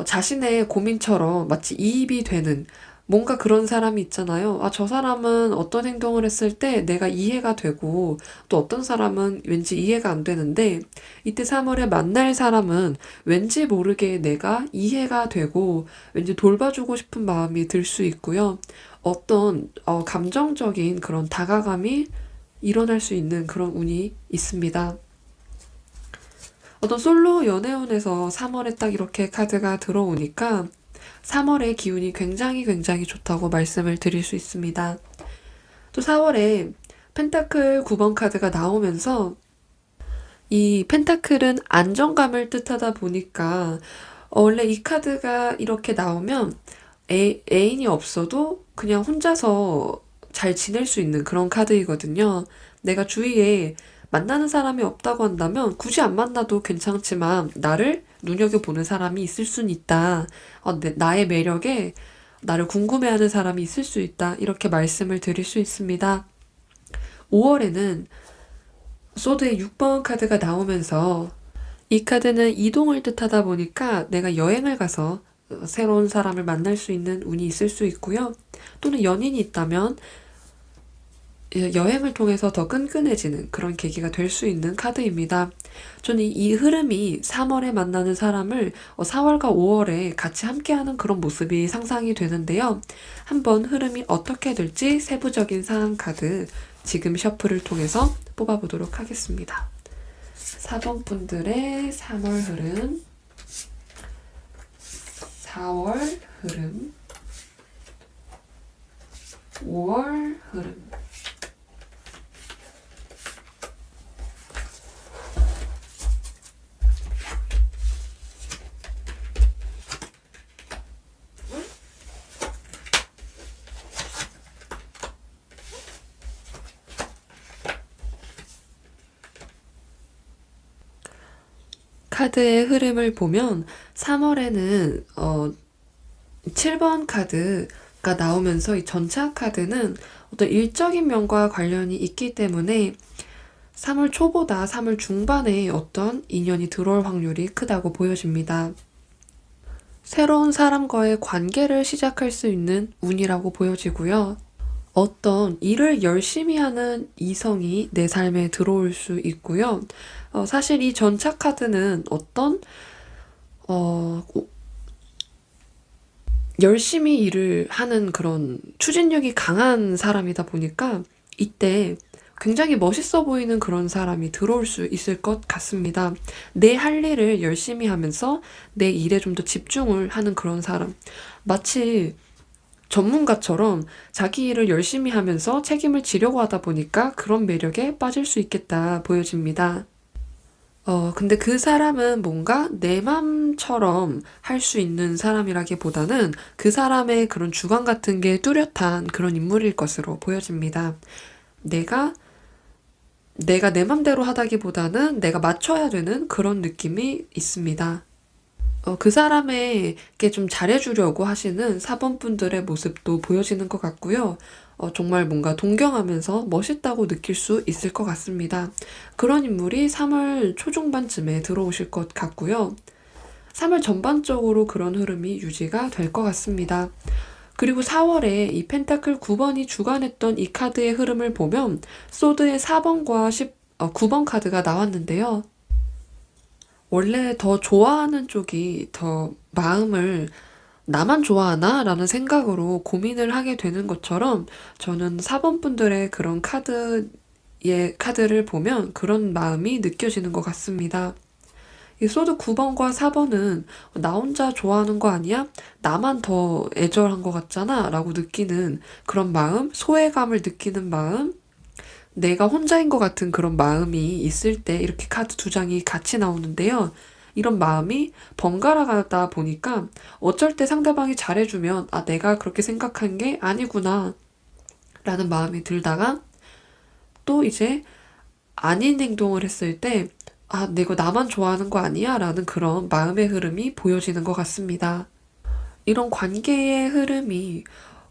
[SPEAKER 1] 자신의 고민처럼 마치 이입이 되는 뭔가 그런 사람이 있잖아요. 아, 저 사람은 어떤 행동을 했을 때 내가 이해가 되고 또 어떤 사람은 왠지 이해가 안 되는데 이때 3월에 만날 사람은 왠지 모르게 내가 이해가 되고 왠지 돌봐주고 싶은 마음이 들 수 있고요. 어떤 감정적인 그런 다가감이 일어날 수 있는 그런 운이 있습니다. 어떤 솔로 연애운에서 3월에 딱 이렇게 카드가 들어오니까 3월의 기운이 굉장히 굉장히 좋다고 말씀을 드릴 수 있습니다. 또 4월에 펜타클 9번 카드가 나오면서 이 펜타클은 안정감을 뜻하다 보니까 원래 이 카드가 이렇게 나오면 애인이 없어도 그냥 혼자서 잘 지낼 수 있는 그런 카드이거든요. 내가 주위에 만나는 사람이 없다고 한다면 굳이 안 만나도 괜찮지만 나를 눈여겨보는 사람이 있을 수는 있다. 나의 매력에 나를 궁금해하는 사람이 있을 수 있다. 이렇게 말씀을 드릴 수 있습니다. 5월에는 소드의 6번 카드가 나오면서 이 카드는 이동을 뜻하다 보니까 내가 여행을 가서 새로운 사람을 만날 수 있는 운이 있을 수 있고요. 또는 연인이 있다면 여행을 통해서 더 끈끈해지는 그런 계기가 될 수 있는 카드입니다. 저는 이 흐름이 3월에 만나는 사람을 4월과 5월에 같이 함께하는 그런 모습이 상상이 되는데요. 한번 흐름이 어떻게 될지 세부적인 상황 카드 지금 셔플을 통해서 뽑아보도록 하겠습니다. 4번 분들의 3월 흐름, 4월 흐름, 5월 흐름. 카드의 흐름을 보면 3월에는 7번 카드가 나오면서 이 전차 카드는 어떤 일적인 면과 관련이 있기 때문에 3월 초보다 3월 중반에 어떤 인연이 들어올 확률이 크다고 보여집니다. 새로운 사람과의 관계를 시작할 수 있는 운이라고 보여지고요. 어떤 일을 열심히 하는 이성이 내 삶에 들어올 수 있고요. 사실 이 전차 카드는 어떤 열심히 일을 하는 그런 추진력이 강한 사람이다 보니까 이때 굉장히 멋있어 보이는 그런 사람이 들어올 수 있을 것 같습니다. 내 할 일을 열심히 하면서 내 일에 좀 더 집중을 하는 그런 사람. 마치 전문가처럼 자기 일을 열심히 하면서 책임을 지려고 하다 보니까 그런 매력에 빠질 수 있겠다 보여집니다. 근데 그 사람은 뭔가 내 맘처럼 할 수 있는 사람이라기보다는 그 사람의 그런 주관 같은 게 뚜렷한 그런 인물일 것으로 보여집니다. 내가 내 맘대로 하다기보다는 내가 맞춰야 되는 그런 느낌이 있습니다. 그 사람에게 좀 잘해주려고 하시는 4번 분들의 모습도 보여지는 것 같고요. 정말 뭔가 동경하면서 멋있다고 느낄 수 있을 것 같습니다. 그런 인물이 3월 초중반쯤에 들어오실 것 같고요. 3월 전반적으로 그런 흐름이 유지가 될 것 같습니다. 그리고 4월에 이 펜타클 9번이 주관했던 이 카드의 흐름을 보면 소드의 4번과 9번 카드가 나왔는데요. 원래 더 좋아하는 쪽이 더 마음을 나만 좋아하나? 라는 생각으로 고민을 하게 되는 것처럼 저는 4번 분들의 그런 카드를 보면 그런 마음이 느껴지는 것 같습니다. 이 소드 9번과 4번은 나 혼자 좋아하는 거 아니야? 나만 더 애절한 것 같잖아? 라고 느끼는 그런 마음, 소외감을 느끼는 마음, 내가 혼자인 것 같은 그런 마음이 있을 때 이렇게 카드 두 장이 같이 나오는데요. 이런 마음이 번갈아 가다 보니까 어쩔 때 상대방이 잘해주면 아, 내가 그렇게 생각한 게 아니구나 라는 마음이 들다가 또 이제 아닌 행동을 했을 때 아, 내가 나만 좋아하는 거 아니야? 라는 그런 마음의 흐름이 보여지는 것 같습니다. 이런 관계의 흐름이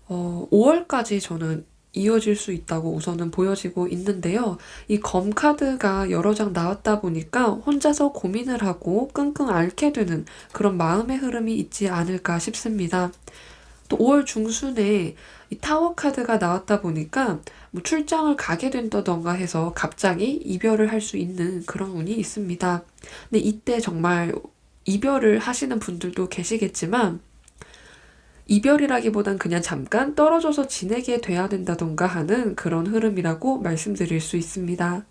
[SPEAKER 1] 5월까지 저는 이어질 수 있다고 우선은 보여지고 있는데요. 이 검 카드가 여러 장 나왔다 보니까 혼자서 고민을 하고 끙끙 앓게 되는 그런 마음의 흐름이 있지 않을까 싶습니다. 또 5월 중순에 이 타워 카드가 나왔다 보니까 뭐 출장을 가게 된다던가 해서 갑자기 이별을 할 수 있는 그런 운이 있습니다. 근데 이때 정말 이별을 하시는 분들도 계시겠지만 이별이라기보단 그냥 잠깐 떨어져서 지내게 돼야 된다던가 하는 그런 흐름이라고 말씀드릴 수 있습니다.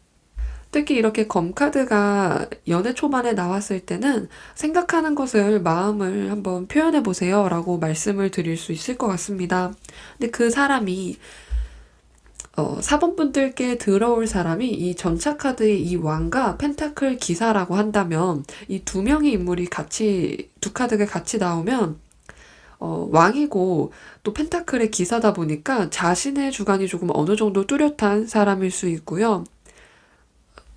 [SPEAKER 1] 특히 이렇게 검카드가 연애 초반에 나왔을 때는 생각하는 것을 마음을 한번 표현해 보세요 라고 말씀을 드릴 수 있을 것 같습니다. 근데 그 사람이 4번 분들께 들어올 사람이 이 전차카드의 이 왕과 펜타클 기사라고 한다면 이 두 명의 인물이 두 카드가 같이 나오면 왕이고 또 펜타클의 기사다 보니까 자신의 주관이 조금 어느 정도 뚜렷한 사람일 수 있고요.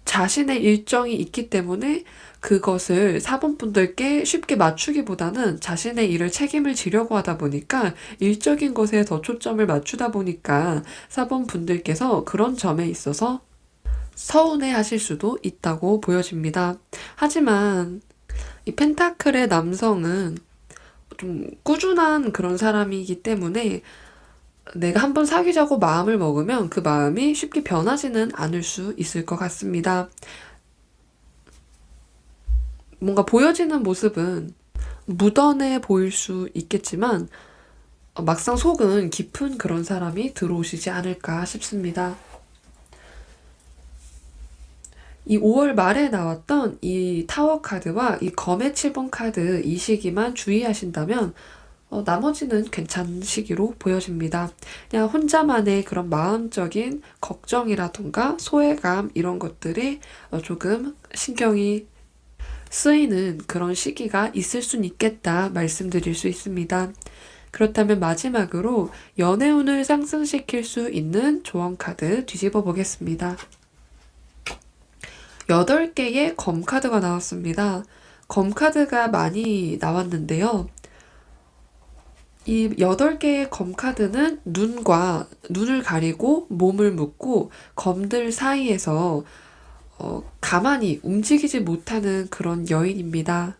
[SPEAKER 1] 자신의 일정이 있기 때문에 그것을 4번 분들께 쉽게 맞추기보다는 자신의 일을 책임을 지려고 하다 보니까 일적인 것에 더 초점을 맞추다 보니까 4번 분들께서 그런 점에 있어서 서운해 하실 수도 있다고 보여집니다. 하지만 이 펜타클의 남성은 좀 꾸준한 그런 사람이기 때문에 내가 한번 사귀자고 마음을 먹으면 그 마음이 쉽게 변하지는 않을 수 있을 것 같습니다. 뭔가 보여지는 모습은 무던해 보일 수 있겠지만 막상 속은 깊은 그런 사람이 들어오시지 않을까 싶습니다. 이 5월 말에 나왔던 이 타워 카드와 이 검의 7번 카드 이 시기만 주의하신다면 나머지는 괜찮은 시기로 보여집니다. 그냥 혼자만의 그런 마음적인 걱정이라던가 소외감 이런 것들이 조금 신경이 쓰이는 그런 시기가 있을 순 있겠다 말씀드릴 수 있습니다. 그렇다면 마지막으로 연애운을 상승시킬 수 있는 조언 카드 뒤집어 보겠습니다. 8개의 검 카드가 나왔습니다. 검 카드가 많이 나왔는데요. 이 8개의 검 카드는 눈을 가리고 몸을 묶고 검들 사이에서 가만히 움직이지 못하는 그런 여인입니다.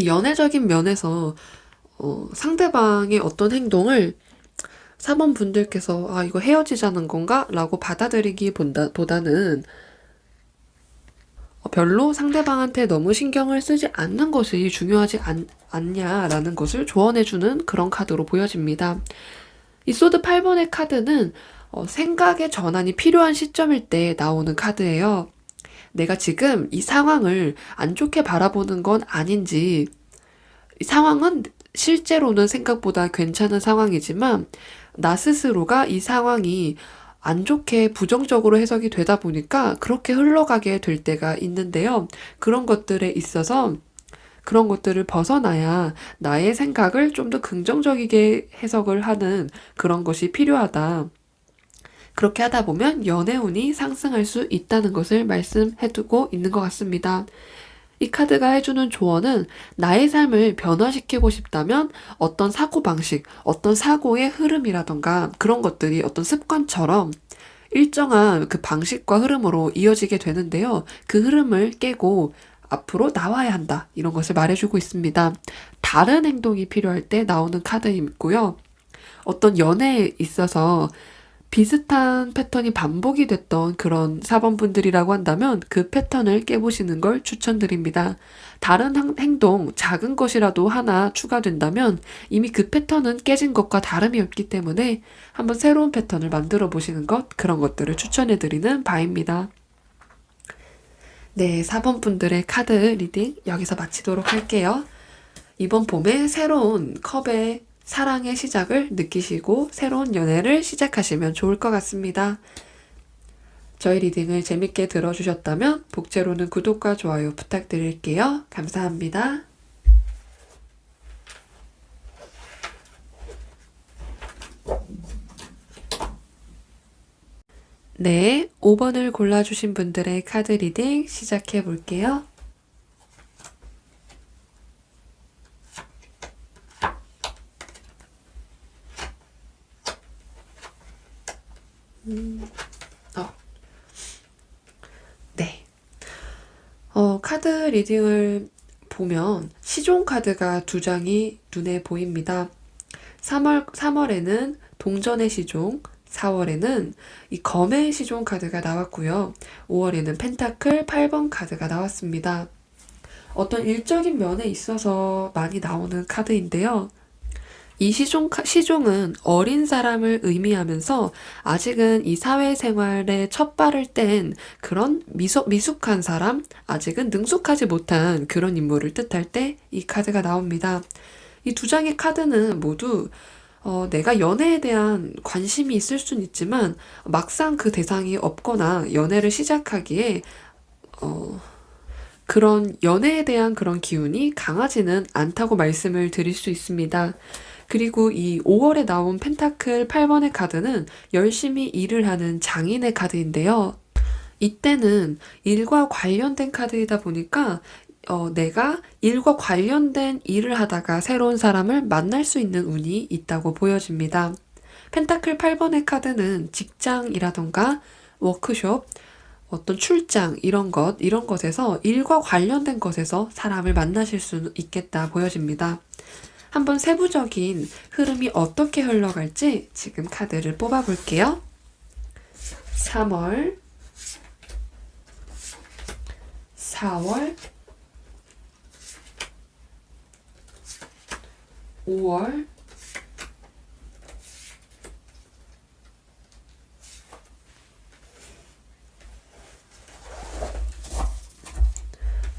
[SPEAKER 1] 연애적인 면에서 상대방의 어떤 행동을 4번 분들께서 아, 이거 헤어지자는 건가? 라고 받아들이기보다는 별로 상대방한테 너무 신경을 쓰지 않는 것이 중요하지 않냐라는 것을 조언해주는 그런 카드로 보여집니다. 이 소드 8번의 카드는 생각의 전환이 필요한 시점일 때 나오는 카드예요. 내가 지금 이 상황을 안 좋게 바라보는 건 아닌지, 이 상황은 실제로는 생각보다 괜찮은 상황이지만 나 스스로가 이 상황이 안 좋게 부정적으로 해석이 되다 보니까 그렇게 흘러가게 될 때가 있는데요. 그런 것들에 있어서 그런 것들을 벗어나야 나의 생각을 좀 더 긍정적이게 해석을 하는 그런 것이 필요하다. 그렇게 하다 보면 연애운이 상승할 수 있다는 것을 말씀해두고 있는 것 같습니다. 이 카드가 해주는 조언은 나의 삶을 변화시키고 싶다면 어떤 사고방식, 어떤 사고의 흐름이라던가 그런 것들이 어떤 습관처럼 일정한 그 방식과 흐름으로 이어지게 되는데요. 그 흐름을 깨고 앞으로 나와야 한다. 이런 것을 말해주고 있습니다. 다른 행동이 필요할 때 나오는 카드이고요. 어떤 연애에 있어서 비슷한 패턴이 반복이 됐던 그런 4번 분들이라고 한다면 그 패턴을 깨보시는 걸 추천드립니다. 다른 행동, 작은 것이라도 하나 추가된다면 이미 그 패턴은 깨진 것과 다름이 없기 때문에 한번 새로운 패턴을 만들어 보시는 것, 그런 것들을 추천해 드리는 바입니다. 네, 4번 분들의 카드 리딩 여기서 마치도록 할게요. 이번 봄에 새로운 컵의 사랑의 시작을 느끼시고 새로운 연애를 시작하시면 좋을 것 같습니다. 저희 리딩을 재밌게 들어주셨다면 복제로는 구독과 좋아요 부탁드릴게요. 감사합니다. 네, 5번을 골라주신 분들의 카드 리딩 시작해 볼게요. 네. 카드 리딩을 보면 시종 카드가 2장이 눈에 보입니다. 3월에는 동전의 시종, 4월에는 이 검의 시종 카드가 나왔고요. 5월에는 펜타클 8번 카드가 나왔습니다. 어떤 일적인 면에 있어서 많이 나오는 카드인데요. 이 시종은 어린 사람을 의미하면서 아직은 이 사회생활에 첫 발을 뗀 그런 미숙한 사람, 아직은 능숙하지 못한 그런 인물을 뜻할 때 이 카드가 나옵니다. 이 2장의 카드는 모두 내가 연애에 대한 관심이 있을 순 있지만 막상 그 대상이 없거나 연애를 시작하기에 그런 연애에 대한 그런 기운이 강하지는 않다고 말씀을 드릴 수 있습니다. 그리고 이 5월에 나온 펜타클 8번의 카드는 열심히 일을 하는 장인의 카드인데요. 이때는 일과 관련된 카드이다 보니까 내가 일과 관련된 일을 하다가 새로운 사람을 만날 수 있는 운이 있다고 보여집니다. 펜타클 8번의 카드는 직장이라던가 워크숍, 어떤 출장 이런 것에서 일과 관련된 것에서 사람을 만나실 수 있겠다 보여집니다. 한번 세부적인 흐름이 어떻게 흘러갈지 지금 카드를 뽑아볼게요. 3월, 4월, 5월,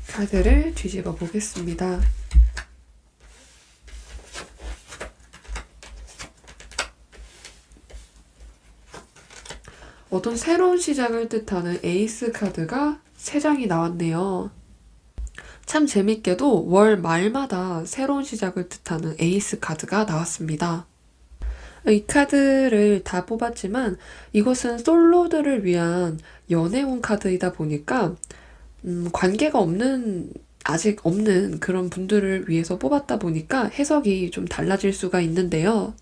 [SPEAKER 1] 카드를 뒤집어 보겠습니다. 어떤 새로운 시작을 뜻하는 에이스 카드가 3장이 나왔네요. 참 재밌게도 월 말마다 새로운 시작을 뜻하는 에이스 카드가 나왔습니다. 이 카드를 다 뽑았지만 이것은 솔로들을 위한 연애운 카드이다 보니까 관계가 아직 없는 그런 분들을 위해서 뽑았다 보니까 해석이 좀 달라질 수가 있는데요.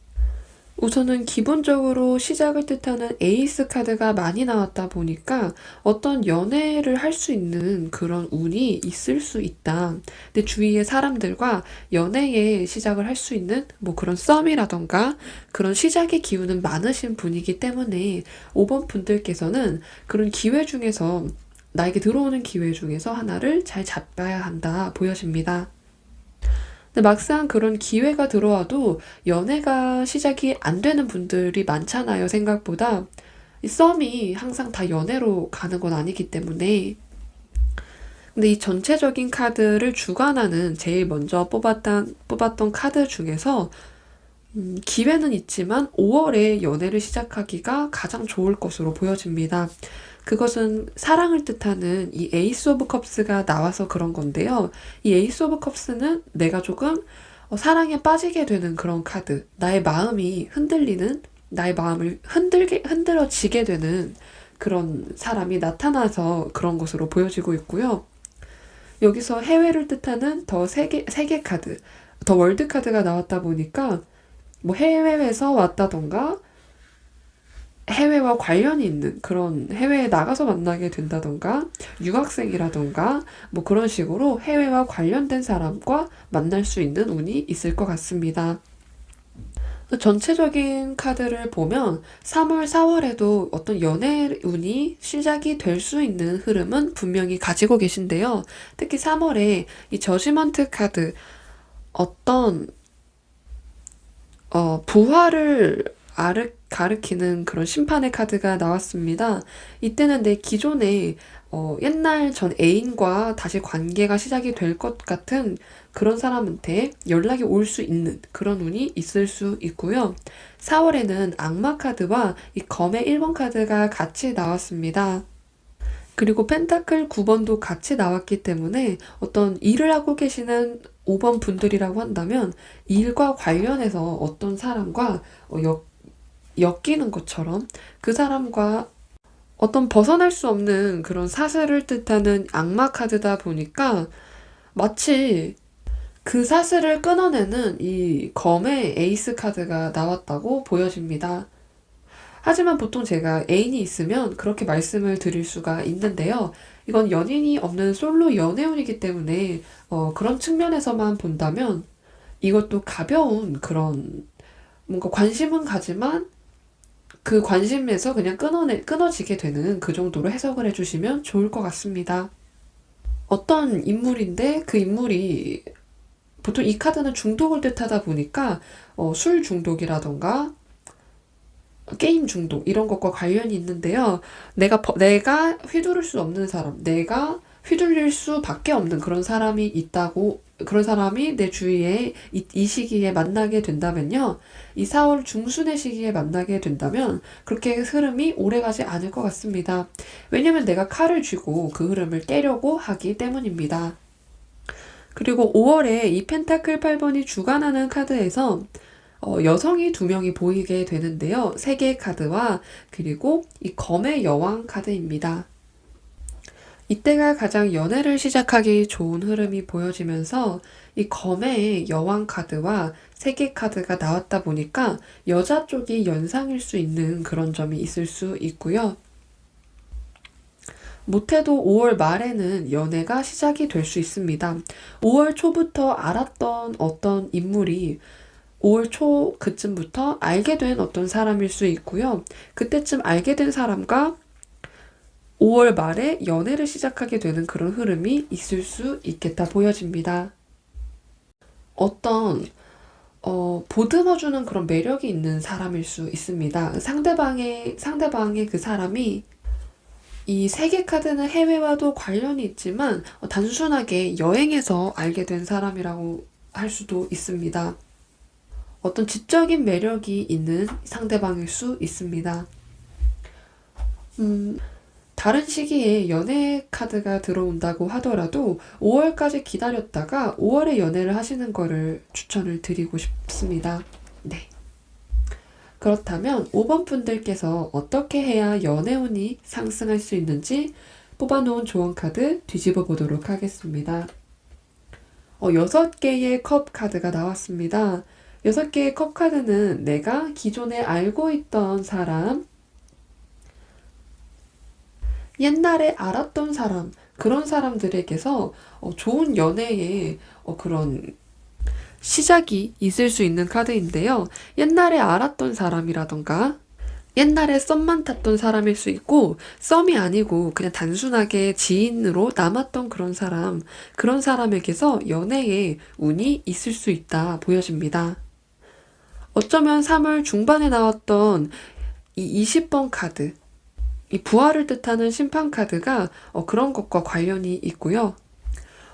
[SPEAKER 1] 우선은 기본적으로 시작을 뜻하는 에이스 카드가 많이 나왔다 보니까 어떤 연애를 할 수 있는 그런 운이 있을 수 있다. 근데 주위의 사람들과 연애의 시작을 할 수 있는 뭐 그런 썸이라던가 그런 시작의 기운은 많으신 분이기 때문에 5번 분들께서는 그런 기회 중에서 나에게 들어오는 기회 중에서 하나를 잘 잡아야 한다 보여집니다. 근데 막상 그런 기회가 들어와도 연애가 시작이 안 되는 분들이 많잖아요, 생각보다. 이 썸이 항상 다 연애로 가는 건 아니기 때문에. 근데 이 전체적인 카드를 주관하는 제일 먼저 뽑았던 카드 중에서 기회는 있지만 5월에 연애를 시작하기가 가장 좋을 것으로 보여집니다. 그것은 사랑을 뜻하는 이 에이스 오브 컵스가 나와서 그런 건데요. 이 에이스 오브 컵스는 내가 조금 사랑에 빠지게 되는 그런 카드. 나의 마음이 흔들리는, 나의 마음을 흔들어지게 되는 그런 사람이 나타나서 그런 것으로 보여지고 있고요. 여기서 해외를 뜻하는 더 세계 카드, 더 월드 카드가 나왔다 보니까 뭐 해외에서 왔다던가 해외와 관련이 있는 그런 해외에 나가서 만나게 된다던가 유학생이라던가 뭐 그런 식으로 해외와 관련된 사람과 만날 수 있는 운이 있을 것 같습니다. 전체적인 카드를 보면 3월, 4월에도 어떤 연애 운이 시작이 될 수 있는 흐름은 분명히 가지고 계신데요. 특히 3월에 이 저지먼트 카드, 어떤 부활을 가리키는 그런 심판의 카드가 나왔습니다. 이때는 내 기존의 옛날 전 애인과 다시 관계가 시작이 될 것 같은 그런 사람한테 연락이 올 수 있는 그런 운이 있을 수 있고요. 4월에는 악마 카드와 이 검의 1번 카드가 같이 나왔습니다. 그리고 펜타클 9번도 같이 나왔기 때문에 어떤 일을 하고 계시는 5번 분들이라고 한다면 일과 관련해서 어떤 사람과 엮이는 것처럼 그 사람과 어떤 벗어날 수 없는 그런 사슬을 뜻하는 악마 카드다 보니까 마치 그 사슬을 끊어내는 이 검의 에이스 카드가 나왔다고 보여집니다. 하지만 보통 제가 애인이 있으면 그렇게 말씀을 드릴 수가 있는데요. 이건 연인이 없는 솔로 연애운이기 때문에 그런 측면에서만 본다면 이것도 가벼운 그런 뭔가 관심은 가지만 그 관심에서 그냥 끊어지게 되는 그 정도로 해석을 해주시면 좋을 것 같습니다. 어떤 인물인데 그 인물이 보통 이 카드는 중독을 뜻하다 보니까 술 중독이라던가 게임 중독 이런 것과 관련이 있는데요. 내가 휘두를 수 없는 사람, 내가 휘둘릴 수밖에 없는 그런 사람이 있다고, 그런 사람이 내 주위에 이 시기에 만나게 된다면요. 이 4월 중순의 시기에 만나게 된다면 그렇게 흐름이 오래가지 않을 것 같습니다. 왜냐면 내가 칼을 쥐고 그 흐름을 깨려고 하기 때문입니다. 그리고 5월에 이 펜타클 8번이 주관하는 카드에서 여성이 2명이 보이게 되는데요. 3개의 카드와 그리고 이 검의 여왕 카드입니다. 이때가 가장 연애를 시작하기 좋은 흐름이 보여지면서 이 검의 여왕 카드와 3개 카드가 나왔다 보니까 여자 쪽이 연상일 수 있는 그런 점이 있을 수 있고요. 못해도 5월 말에는 연애가 시작이 될 수 있습니다. 5월 초부터 알았던 어떤 인물이 5월 초 그쯤부터 알게 된 어떤 사람일 수 있고요. 그때쯤 알게 된 사람과 5월 말에 연애를 시작하게 되는 그런 흐름이 있을 수 있겠다 보여집니다. 어떤 보듬어주는 그런 매력이 있는 사람일 수 있습니다. 상대방의 그 사람이 이 3개 카드는 해외와도 관련이 있지만 단순하게 여행에서 알게 된 사람이라고 할 수도 있습니다. 어떤 지적인 매력이 있는 상대방일 수 있습니다. 다른 시기에 연애 카드가 들어온다고 하더라도 5월까지 기다렸다가 5월에 연애를 하시는 거를 추천을 드리고 싶습니다. 네. 그렇다면 5번 분들께서 어떻게 해야 연애운이 상승할 수 있는지 뽑아놓은 조언 카드 뒤집어 보도록 하겠습니다. 6개의 컵 카드가 나왔습니다. 6개의 컵 카드는 내가 기존에 알고 있던 사람, 옛날에 알았던 사람, 그런 사람들에게서 좋은 연애의 그런 시작이 있을 수 있는 카드인데요. 옛날에 알았던 사람이라던가 옛날에 썸만 탔던 사람일 수 있고 썸이 아니고 그냥 단순하게 지인으로 남았던 그런 사람에게서 연애의 운이 있을 수 있다 보여집니다. 어쩌면 3월 중반에 나왔던 이 20번 카드, 이 부활을 뜻하는 심판 카드가 그런 것과 관련이 있고요.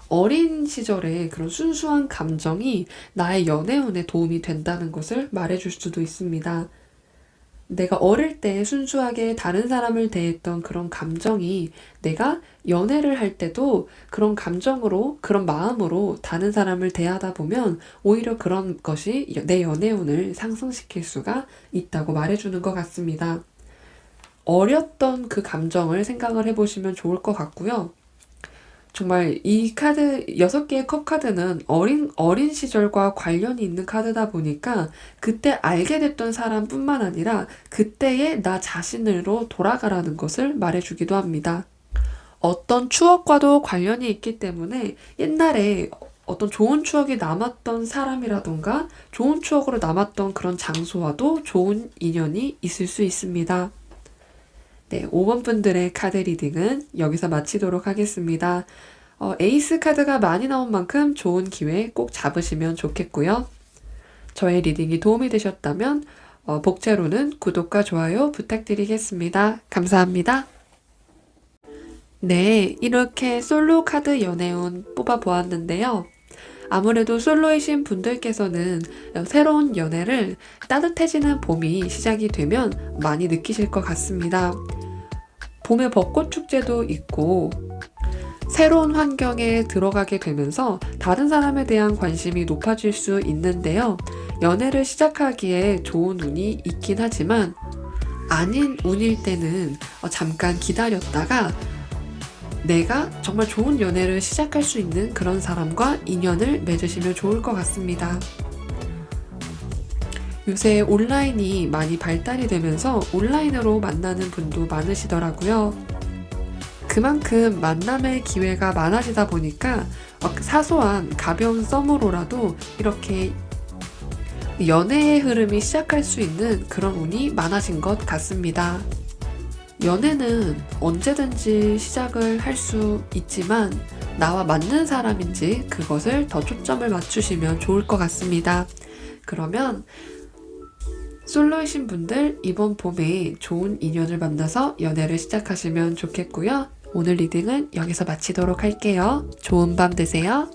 [SPEAKER 1] 어린 시절의 그런 순수한 감정이 나의 연애운에 도움이 된다는 것을 말해줄 수도 있습니다. 내가 어릴 때 순수하게 다른 사람을 대했던 그런 감정이 내가 연애를 할 때도 그런 감정으로, 그런 마음으로 다른 사람을 대하다 보면 오히려 그런 것이 내 연애운을 상승시킬 수가 있다고 말해주는 것 같습니다. 어렸던 그 감정을 생각을 해보시면 좋을 것 같고요. 정말 이 카드, 6개의 컵 카드는 어린 시절과 관련이 있는 카드다 보니까 그때 알게 됐던 사람뿐만 아니라 그때의 나 자신으로 돌아가라는 것을 말해주기도 합니다. 어떤 추억과도 관련이 있기 때문에 옛날에 어떤 좋은 추억이 남았던 사람이라던가 좋은 추억으로 남았던 그런 장소와도 좋은 인연이 있을 수 있습니다. 네, 5번 분들의 카드 리딩은 여기서 마치도록 하겠습니다. 에이스 카드가 많이 나온 만큼 좋은 기회 꼭 잡으시면 좋겠고요. 저의 리딩이 도움이 되셨다면 복채로는 구독과 좋아요 부탁드리겠습니다. 감사합니다. 네, 이렇게 솔로 카드 연애운 뽑아보았는데요. 아무래도 솔로이신 분들께서는 새로운 연애를 따뜻해지는 봄이 시작이 되면 많이 느끼실 것 같습니다. 봄의 벚꽃 축제도 있고 새로운 환경에 들어가게 되면서 다른 사람에 대한 관심이 높아질 수 있는데요. 연애를 시작하기에 좋은 운이 있긴 하지만 아닌 운일 때는 잠깐 기다렸다가 내가 정말 좋은 연애를 시작할 수 있는 그런 사람과 인연을 맺으시면 좋을 것 같습니다. 요새 온라인이 많이 발달이 되면서 온라인으로 만나는 분도 많으시더라고요. 그만큼 만남의 기회가 많아지다 보니까 사소한 가벼운 썸으로라도 이렇게 연애의 흐름이 시작할 수 있는 그런 운이 많아진 것 같습니다. 연애는 언제든지 시작을 할 수 있지만 나와 맞는 사람인지 그것을 더 초점을 맞추시면 좋을 것 같습니다. 그러면 솔로이신 분들 이번 봄에 좋은 인연을 만나서 연애를 시작하시면 좋겠고요. 오늘 리딩은 여기서 마치도록 할게요. 좋은 밤 되세요.